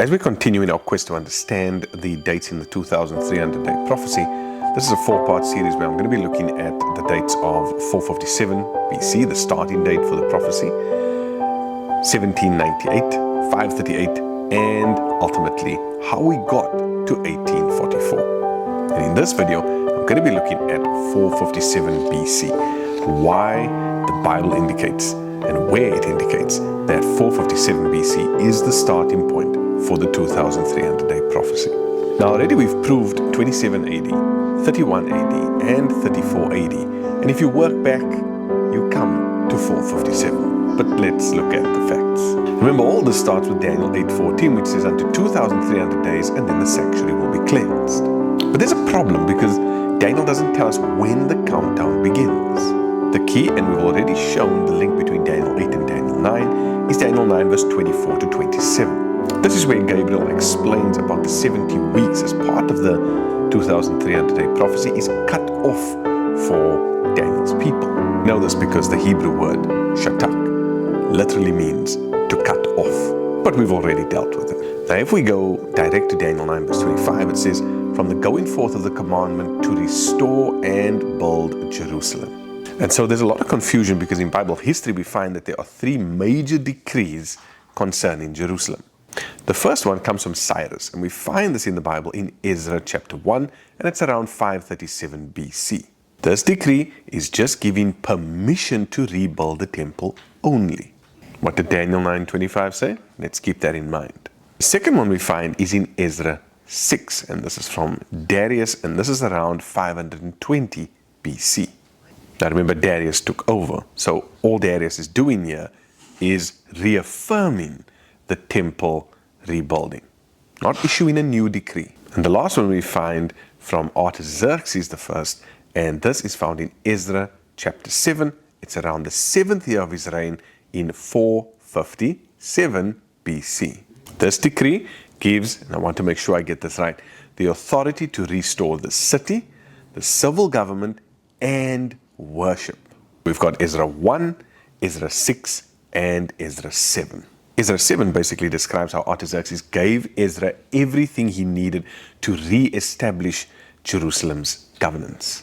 As we continue in our quest to understand the dates in the 2300-day prophecy, this is a four-part series where I'm going to be looking at the dates of 457 BC, the starting date for the prophecy, 1798, 538, and ultimately how we got to 1844. And in this video, I'm going to be looking at 457 BC, why the Bible indicates and where it indicates that 457 BC is the starting point for the 2300-day prophecy. Now already we've proved 27 AD, 31 AD, and 34 AD. And if you work back, you come to 457. But let's look at the facts. Remember, all this starts with Daniel 8:14, which says, unto 2,300 days, and then the sanctuary will be cleansed. But there's a problem because Daniel doesn't tell us when the countdown begins. The key, and we've already shown the link between Daniel 8 and Daniel 9, is Daniel 9 verse 24 to 27. This is where Gabriel explains about the 70 weeks as part of the 2300-day prophecy is cut off for Daniel's people. Know this because the Hebrew word shatak literally means to cut off. But we've already dealt with it. Now if we go direct to Daniel 9 verse 25, it says, from the going forth of the commandment to restore and build Jerusalem. And so there's a lot of confusion because in Bible history we find that there are three major decrees concerning Jerusalem. The first one comes from Cyrus, and we find this in the Bible in Ezra chapter 1, and it's around 537 BC. This decree is just giving permission to rebuild the temple only. What did Daniel 9:25 say? Let's keep that in mind. The second one we find is in Ezra 6, and this is from Darius, and this is around 520 BC. Now remember, Darius took over, so all Darius is doing here is reaffirming the temple rebuilding, not issuing a new decree. And the last one we find from Artaxerxes the first, and this is found in Ezra chapter 7. It's around the 7th year of his reign in 457 BC. This decree gives, and I want to make sure I get this right, the authority to restore the city, the civil government, and worship. We've got Ezra 1, Ezra 6, and Ezra 7. Ezra 7 basically describes how Artaxerxes gave Ezra everything he needed to re-establish Jerusalem's governance.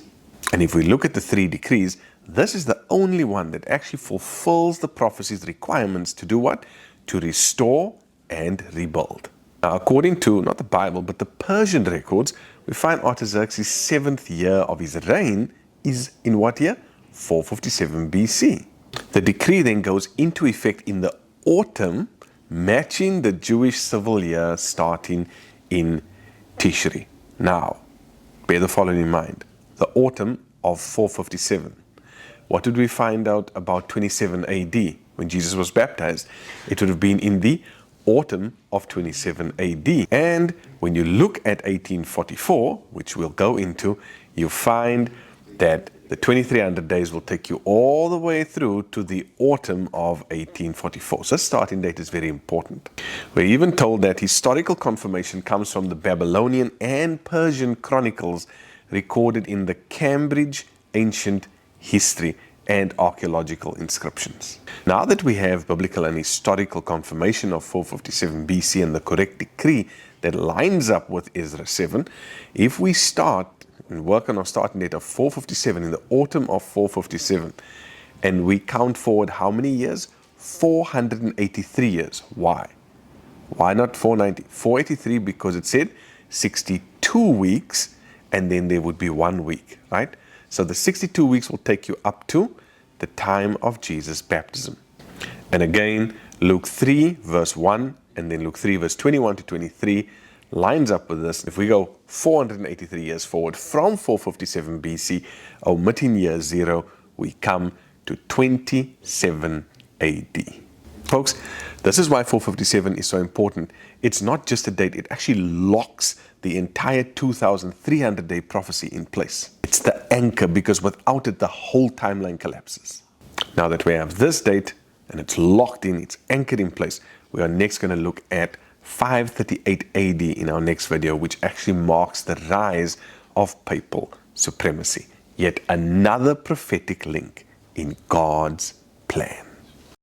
And if we look at the three decrees, this is the only one that actually fulfills the prophecy's requirements to do what? To restore and rebuild. Now, according to, not the Bible, but the Persian records, we find Artaxerxes' 7th year of his reign is in what year? 457 BC. The decree then goes into effect in the autumn, matching the Jewish civil year starting in Tishri. Now, bear the following in mind. The autumn of 457. What did we find out about 27 AD when Jesus was baptized? It would have been in the autumn of 27 AD. And when you look at 1844, which we'll go into, you find that the 2300 days will take you all the way through to the autumn of 1844. So this starting date is very important. We're even told that historical confirmation comes from the Babylonian and Persian chronicles recorded in the Cambridge Ancient History and archaeological inscriptions. Now that we have biblical and historical confirmation of 457 BC and the correct decree that lines up with Ezra 7, if we start and work on our starting date of 457 in the autumn of 457, and we count forward how many years? 483 years. Why? Why not 490? 483 because it said 62 weeks and then there would be 1 week, right? So the 62 weeks will take you up to the time of Jesus' baptism. And again, Luke 3 verse 1 and then Luke 3 verse 21 to 23 lines up with this. If we go 483 years forward from 457 BC, omitting year 0, we come to 27 AD. Folks, this is why 457 is so important. It's not just a date, it actually locks the entire 2300-day prophecy in place. It's the anchor because without it, the whole timeline collapses. Now that we have this date and it's locked in, it's anchored in place, we are next going to look at 538 AD in our next video, which actually marks the rise of papal supremacy. Yet another prophetic link in God's plan.